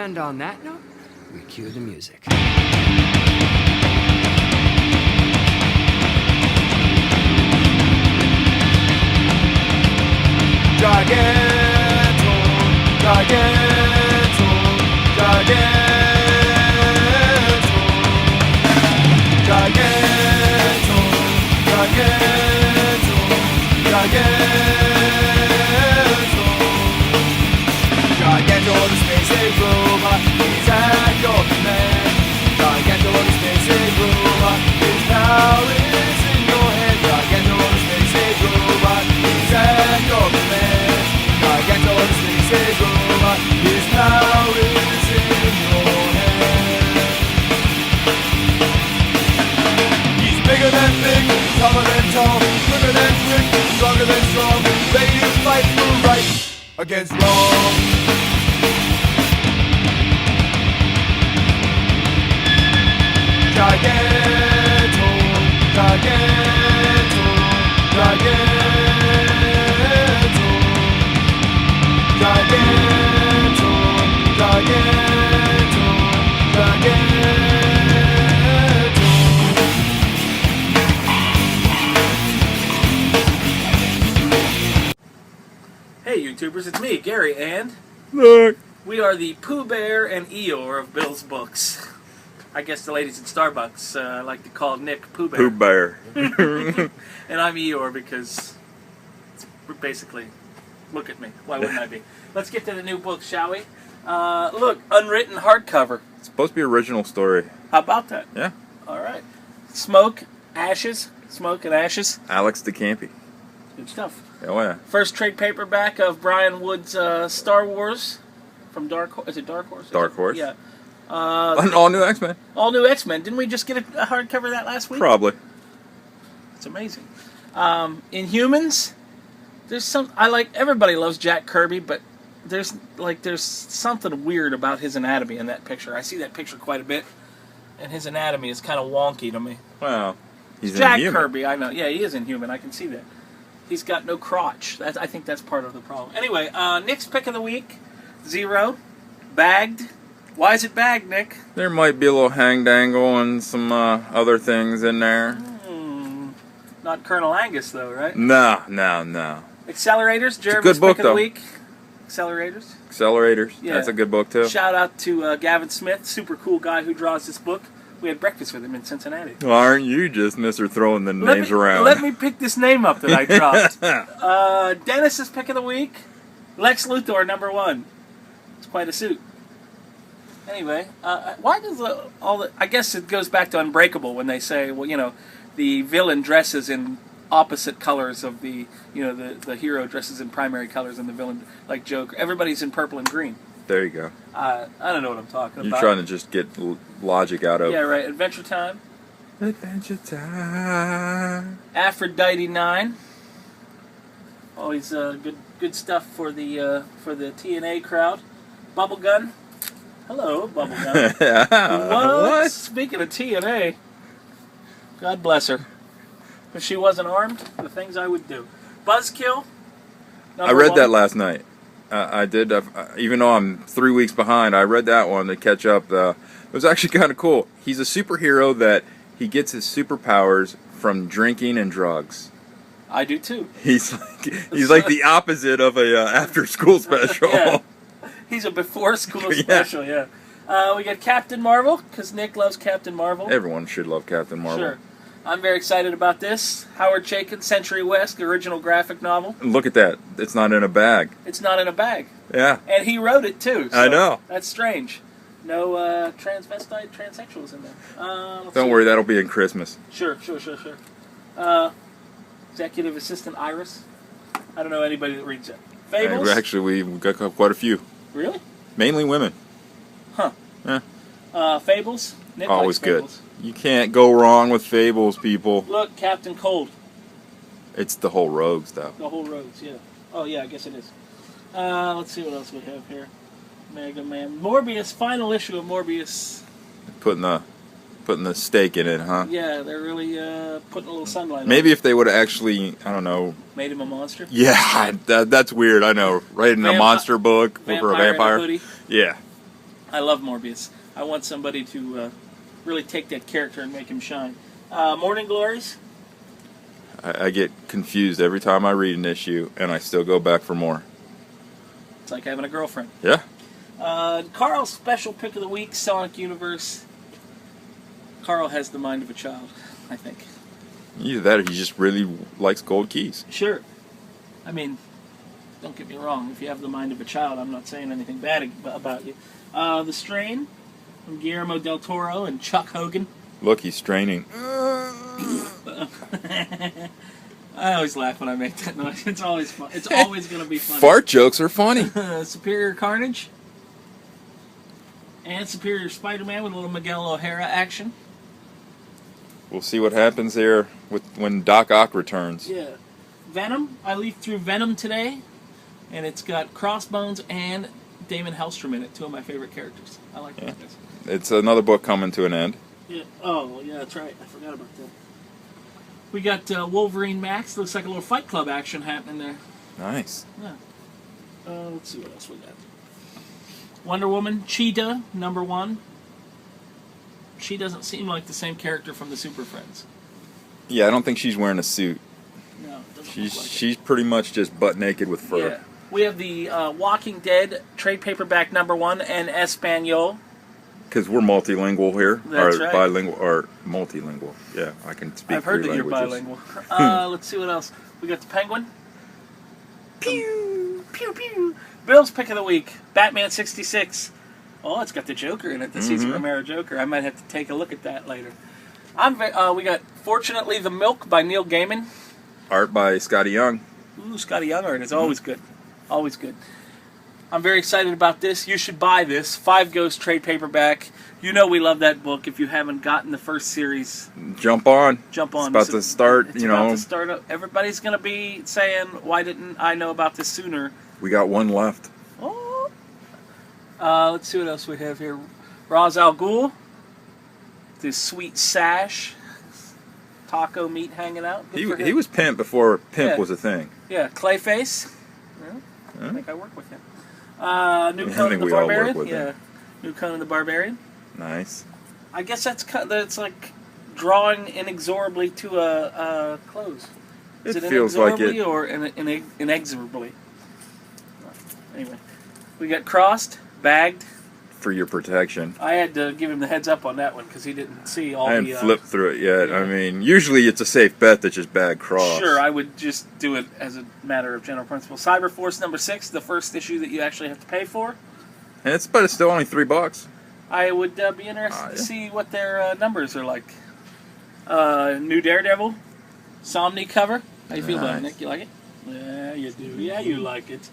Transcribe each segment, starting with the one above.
And on that note, we cue the music. Giganto, Giganto, Giganto, Giganto, Giganto, Giganto, Giganto, the space age robot, he's at your command. Giganto, the space age robot, his power is in your hand. Giganto, the space age robot, he's at your command. Giganto, the space age robot, his power is in your hand. He's bigger than big, taller than tall, quicker than quick, stronger than strong, ready to fight for right against wrong. Giganto, Giganto, Giganto, Giganto, Giganto, Giganto. Hey YouTubers, it's me, Gary, and Look. we are the Pooh Bear and Eeyore of Bill's books. I guess the ladies at Starbucks like to call Nick Pooh Bear. Pooh Bear. And I'm Eeyore because it's basically, look at me. Why wouldn't I be? Let's get to the new book, shall we? Look, unwritten hardcover. It's supposed to be original story. How about that? Yeah. All right. Smoke, Ashes. Smoke and Ashes. Alex DeCampi. Good stuff. Oh yeah. First trade paperback of Brian Wood's Star Wars from Dark Horse. Is it Dark Horse? Dark Horse. Yeah. All new X-Men. All new X-Men. Didn't we just get a hardcover of that last week? Probably. It's amazing. Inhumans. There's some. Everybody loves Jack Kirby, but there's something weird about his anatomy in that picture. I see that picture quite a bit, and his anatomy is kind of wonky to me. Wow. He's Jack Inhuman. Kirby, I know. Yeah, he is Inhuman. I can see that. He's got no crotch. I think that's part of the problem. Anyway, Nick's pick of the week: Zero, bagged. Why is it bagged, Nick? There might be a little hang dangle and some other things in there. Not Colonel Angus, though, right? No. Accelerators. Jeremy's good book, pick of the though. week. Accelerators. Accelerators. Yeah. That's a good book too. Shout out to Gavin Smith, super cool guy who draws this book. We had breakfast with him in Cincinnati. Well, aren't you just Mr. throwing the names around? Let me pick this name up that I dropped. Dennis's pick of the week, Lex Luthor, #1. It's quite a suit. Anyway, why does I guess it goes back to Unbreakable when they say, well, the villain dresses in opposite colors of the hero dresses in primary colors and the villain, like Joker. Everybody's in purple and green. There you go. I don't know what I'm talking You're about. trying to just get logic out of. Yeah, right. Adventure Time. Adventure Time. Aphrodite 9. Always good stuff for the TNA crowd. Bubblegum. Hello, Bubblegum. What? Speaking of TNA, God bless her. If she wasn't armed, the things I would do. Buzzkill. I read #1. that last night. I did, even though I'm 3 weeks behind, I read that one to catch up. It was actually kind of cool. He's a superhero that he gets his superpowers from drinking and drugs. I do too. He's like the opposite of a after-school special. Yeah. He's a before-school special, yeah. We got Captain Marvel, because Nick loves Captain Marvel. Everyone should love Captain Marvel. Sure. I'm very excited about this. Howard Chaykin, Century West, the original graphic novel. Look at that. It's not in a bag. It's not in a bag. Yeah. And he wrote it, too. So I know. That's strange. No transvestite transsexuals in there. Don't worry, that'll be in Christmas. Sure. Executive Assistant Iris. I don't know anybody that reads it. Fables. Actually, we've got quite a few. Really? Mainly women. Huh. Yeah. Fables. Nick Always likes good. Fables. You can't go wrong with Fables, people. Look, Captain Cold. It's the whole Rogues, though. The whole roads, yeah. Oh, yeah, I guess it is. Let's see what else we have here. Mega Man. Morbius, final issue of Morbius. Putting the stake in it, huh? Yeah, they're really putting a little sunlight on Maybe if they would have actually, I don't know. Made him a monster? Yeah, that's weird, I know. Writing a monster book for a in a vampire. hoodie. Yeah. I love Morbius. I want somebody to really take that character and make him shine. Morning Glories. I get confused every time I read an issue, and I still go back for more. It's like having a girlfriend. Yeah. Carl's special pick of the week, Sonic Universe. Carl has the mind of a child, I think. Either that or he just really likes gold keys. Sure. I mean, don't get me wrong. If you have the mind of a child, I'm not saying anything bad about you. The Strain from Guillermo del Toro and Chuck Hogan. Look, he's straining. I always laugh when I make that noise. It's always fun. It's always going to be funny. Fart jokes are funny. Superior Carnage. And Superior Spider-Man with a little Miguel O'Hara action. We'll see what happens there when Doc Ock returns. Yeah. Venom. I leafed through Venom today. And it's got Crossbones and Damon Hellstrom in it. Two of my favorite characters. I like those guys. It's another book coming to an end. Yeah. Oh, yeah, that's right. I forgot about that. We got Wolverine Max. Looks like a little Fight Club action happening there. Nice. Yeah. Let's see what else we got. Wonder Woman, Cheetah, #1. She doesn't seem like the same character from the Super Friends. Yeah, I don't think she's wearing a suit. No, it doesn't look like it. She's pretty much just butt naked with fur. Yeah. We have the Walking Dead trade paperback #1 and Espanol. Because we're multilingual here. That's or right. bilingual, or multilingual. Yeah, I can speak I've heard three that you're languages. bilingual. Let's see what else. We got the Penguin. Pew! Pew, pew. Bill's pick of the week, Batman 66. Oh, it's got the Joker in it, the Cesar Romero Joker. I might have to take a look at that later. We got Fortunately the Milk by Neil Gaiman. Art by Scotty Young. Ooh, Scotty Young art is always good. Always good. I'm very excited about this. You should buy this. 5 Ghosts trade paperback. You know we love that book. If you haven't gotten the first series, Jump on. jump on. It's about to start, It's about to start up. Everybody's going to be saying, why didn't I know about this sooner? We got one left. Oh. Let's see what else we have here. Ra's al Ghul. This sweet sash. Taco meat hanging out. Good for him. He was Pimp before Pimp Yeah. was a thing. Yeah, Clayface. Yeah, I think I work with him. New I Conan think the we all work Barbarian. with Yeah, him. New Conan the Barbarian. Nice. I guess that's like drawing inexorably to a close. Is It it feels like inexorably it. or inexorably? Anyway, we got Crossed, Bagged. For your protection. I had to give him the heads up on that one because he didn't see all I the... haven't flipped through it yet. yeah. I mean, usually it's a safe bet to just bag Cross. Sure, I would just do it as a matter of general principle. Cyberforce #6, the first issue that you actually have to pay for. And but it's still only $3. I would be interested Yeah. to see what their numbers are like. New Daredevil, Somni cover. How you feel about it, Nice. Nick? You like it? Yeah, you do. Yeah, you like it.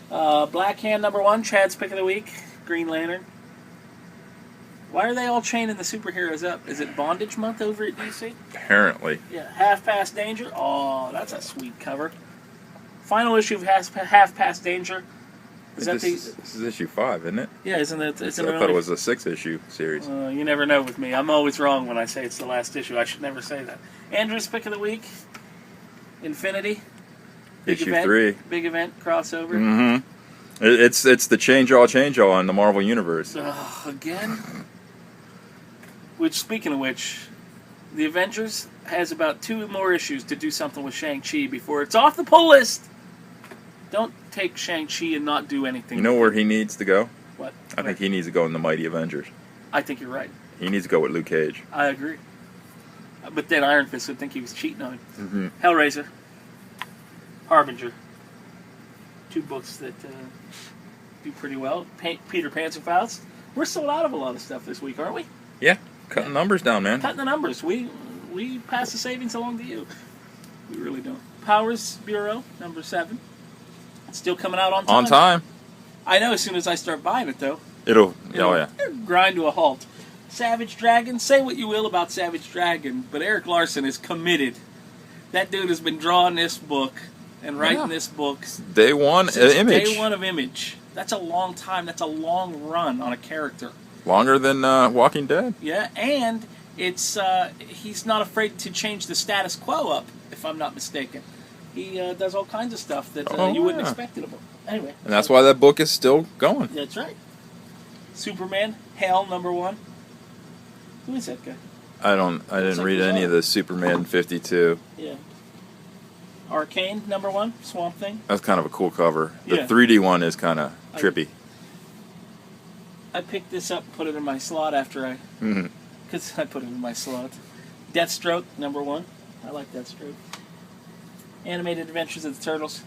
Black Hand #1, Chad's pick of the week, Green Lantern. Why are they all chaining the superheroes up? Is it Bondage Month over at DC? Apparently. Yeah, Half Past Danger. Oh, that's a sweet cover. Final issue of Half Past Danger. Is that This is issue 5, isn't it? Yeah, isn't it? I thought it was a 6-issue series. You never know with me. I'm always wrong when I say it's the last issue. I should never say that. Andrew's pick of the week. Infinity. Big Issue event, 3. Big event crossover. Mm-hmm. It's the change all in the Marvel Universe. Again? Which, speaking of which, the Avengers has about 2 more issues to do something with Shang-Chi before it's off the pull list. Don't take Shang-Chi and not do anything. You know where he needs to go? What? I think he needs to go in the Mighty Avengers. I think you're right. He needs to go with Luke Cage. I agree. But then Iron Fist would think he was cheating on him. Mm-hmm. Hellraiser. Harbinger. 2 books that do pretty well. Peter Panzer Faust. We're sold out of a lot of stuff this week, aren't we? Yeah, cutting numbers down, man. Cutting the numbers. We pass the savings along to you. We really don't. Powers Bureau, #7. It's still coming out on time. On time. I know as soon as I start buying it, though. It'll It'll grind to a halt. Savage Dragon. Say what you will about Savage Dragon, but Eric Larson is committed. That dude has been drawing this book and writing this book Day one, since Image. day one of Image. That's a long time. That's a long run on a character. Longer than Walking Dead. Yeah, and it's he's not afraid to change the status quo up, if I'm not mistaken. He does all kinds of stuff that you wouldn't expect in a book. Anyway. And that's why that book is still going. That's right. Superman, Hell, number 1. Who is that guy? I didn't read any of the Superman 52. Yeah. Arcane, number 1, Swamp Thing. That's kind of a cool cover. The Yeah. 3D one is kind of trippy. I picked this up and put it in my slot after I... Mhm. Because I put it in my slot. Deathstroke, number 1. I like Deathstroke. Animated Adventures of the Turtles.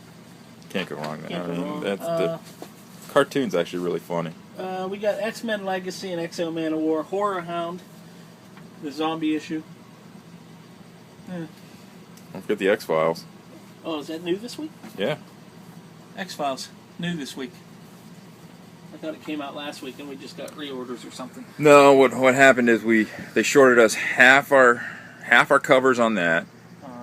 Can't go wrong there. Can't go wrong. The cartoon's actually really funny. We got X-Men Legacy and X-O Man of War. Horror Hound. The zombie issue. Don't forget the X-Files. Oh, is that new this week? Yeah. X-Files. New this week. I thought it came out last week and we just got reorders or something. No, what happened is they shorted us half our covers on that.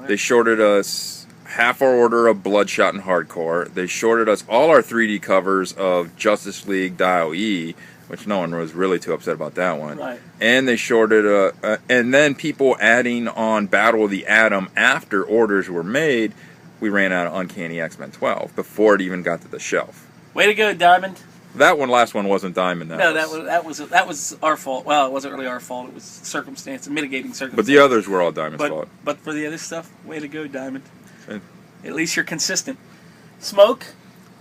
They shorted us half our order of Bloodshot and Hardcore. They shorted us all our 3D covers of Justice League Dial E, which no one was really too upset about that one. Right. And they shorted, and then people adding on Battle of the Atom after orders were made. We ran out of Uncanny X-Men 12 before it even got to the shelf. Way to go, Diamond. That last one wasn't Diamond. That was our fault. Well, it wasn't really our fault. It was circumstance, mitigating circumstance. But the others were all Diamond's fault. But for the other stuff, way to go, Diamond. And At least you're consistent. Smoke.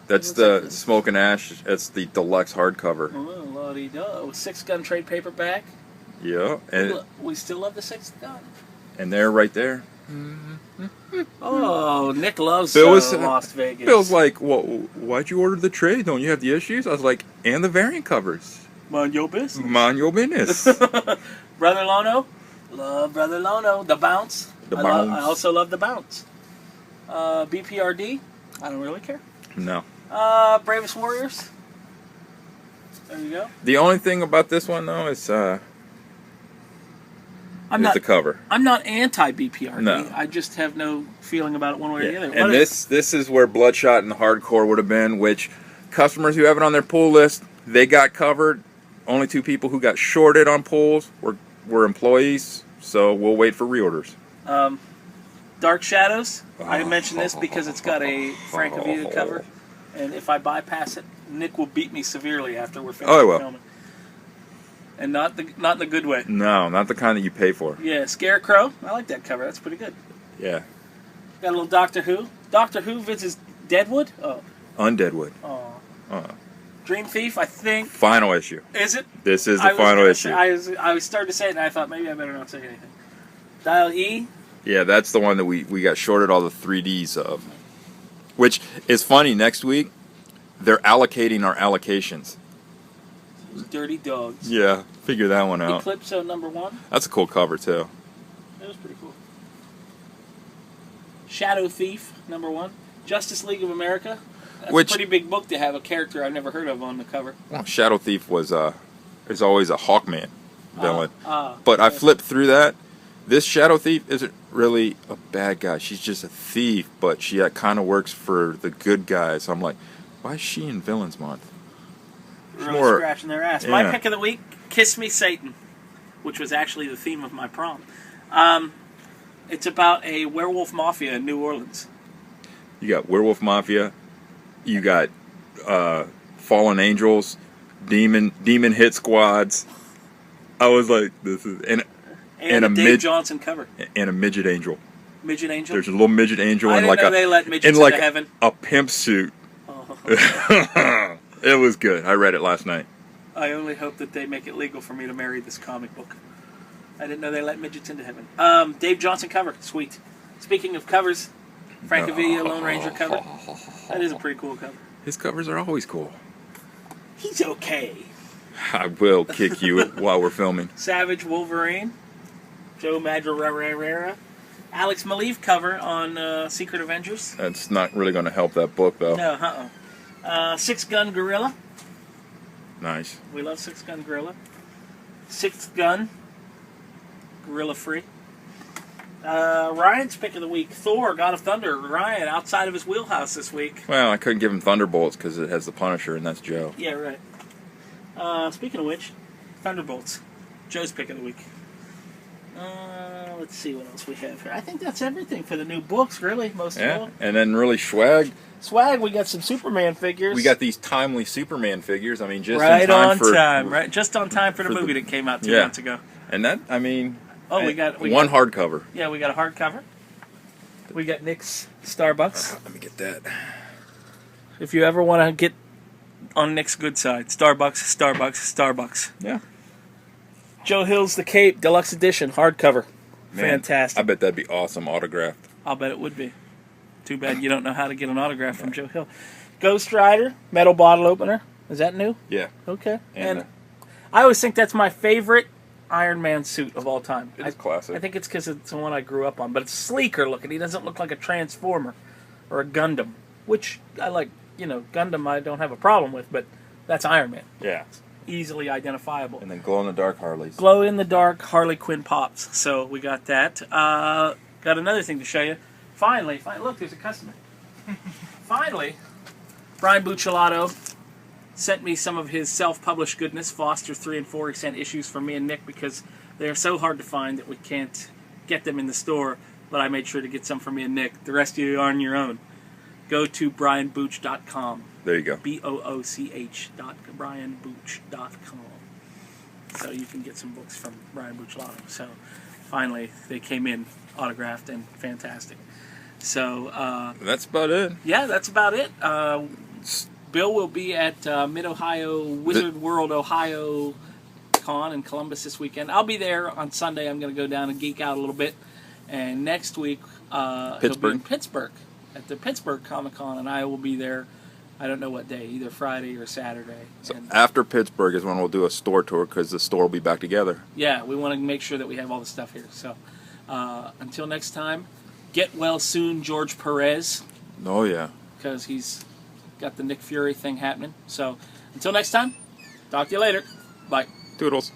that's the Smoke and Ash. That's the deluxe hardcover. Oh, la-dee-da. 6-gun trade paperback. Yeah, and We still love the 6th gun. they're right there. Oh, Nick loves Bill was Las Vegas. Bill's like, well, why'd you order the trade? Don't you have the issues? I was like, and the variant covers. Mind your business. Mind your business. Brother Lono. Love Brother Lono. The Bounce. I also love The Bounce. BPRD. I don't really care. No. Bravest Warriors. There you go. The only thing about this one though is the cover. I'm not anti-BPRD. No. I just have no feeling about it one way or the other. And this is where Bloodshot and Hardcore would have been, which customers who have it on their pull list, they got covered. Only 2 people who got shorted on pulls were employees, so we'll wait for reorders. Dark Shadows. I mentioned this because it's got a Frank Avila cover, and if I bypass it, Nick will beat me severely after we're finished filming. And not in the good way. No, not the kind that you pay for. Yeah, Scarecrow. I like that cover. That's pretty good. Yeah. Got a little Doctor Who. Doctor Who visits Deadwood. Oh. Undeadwood. Oh. Dream Thief. I think. Final issue. Is it? This is the final issue. I was starting to say it, and I thought maybe I better not say anything. Dial E. Yeah, that's the one that we got shorted all the 3Ds of. Which is funny. Next week, they're allocating our allocations. Dirty Dogs. Yeah, figure that one out. Eclipso number 1. That's a cool cover too. That was pretty cool. Shadow Thief number 1. Justice League of America. That's a pretty big book to have a character I've never heard of on the cover. Well, Shadow Thief is always a Hawkman villain. But I yeah. flipped through that. This Shadow Thief isn't really a bad guy. She's just a thief, but she kind of works for the good guys. So I'm like, why is she in Villains Month? Really scratching their ass. Yeah. My pick of the week, Kiss Me Satan, which was actually the theme of my prom. It's about a werewolf mafia in New Orleans. You got Werewolf Mafia. You got Fallen Angels, Demon Hit Squads. I was like, this is and a Dave Johnson cover. And a midget angel. Midget angel. There's a little midget angel I in didn't know they let midgets into heaven. A pimp suit. Oh. It was good. I read it last night. I only hope that they make it legal for me to marry this comic book. I didn't know they let midgets into heaven. Dave Johnson cover. Sweet. Speaking of covers, Frank Avila Lone Ranger cover. That is a pretty cool cover. His covers are always cool. He's okay. I will kick you while we're filming. Savage Wolverine. Joe Madureira. Alex Maleev cover on Secret Avengers. That's not really going to help that book, though. No, 6-Gun Gorilla. Nice. We love 6-Gun Gorilla. 6th Gun. Gorilla Free. Ryan's pick of the week. Thor, God of Thunder. Ryan, outside of his wheelhouse this week. Well, I couldn't give him Thunderbolts because it has the Punisher, and that's Joe. Yeah, right. Speaking of which, Thunderbolts. Joe's pick of the week. Let's see what else we have here. I think that's everything for the new books, really, most of Yeah, all. and then really swag. Swag, we got some Superman figures. We got these timely Superman figures. I mean, just right in time on for time, right? Just on time for the movie that came out 2 months ago. And that, I mean, We got hardcover. Yeah, we got a hardcover. We got Nick's Starbucks. Let me get that. If you ever want to get on Nick's good side, Starbucks. Yeah. Joe Hill's The Cape Deluxe Edition hardcover. Man, Fantastic. I bet that'd be awesome autographed. I'll bet it would be. Too bad you don't know how to get an autograph from Joe Hill. Ghost Rider metal bottle opener. Is that new? Yeah. Okay. And, And I always think that's my favorite Iron Man suit of all time. It is classic. I think it's because it's the one I grew up on, but it's sleeker looking. He doesn't look like a Transformer or a Gundam, which I like. You know, Gundam I don't have a problem with, but that's Iron Man. Yeah. Easily identifiable. And then glow-in-the-dark Harleys. Glow-in-the-dark Harley Quinn pops. So we got that. Got another thing to show you. Finally, look, there's a customer. Finally, Brian Buccellato sent me some of his self-published goodness, Foster 3 and 4. He sent issues for me and Nick because they're so hard to find that we can't get them in the store, but I made sure to get some for me and Nick. The rest of you are on your own. Go to brianbooch.com. There you go. BOOCH.brianbooch.com. So you can get some books from Brian Buccellato. So finally, they came in autographed and fantastic. So That's about it. yeah, that's about it. Bill will be at Mid-Ohio Wizard World Ohio Con in Columbus this weekend. I'll be there on Sunday. I'm going to go down and geek out a little bit. And next week, he'll be in Pittsburgh at the Pittsburgh Comic Con, and I will be there. I don't know what day, either Friday or Saturday. So And, after Pittsburgh is when we'll do a store tour because the store will be back together. yeah, we want to make sure that we have all the stuff here. So until next time, get well soon, George Perez, Oh, yeah. because he's got the Nick Fury thing happening. So until next time, talk to you later. Bye. Toodles.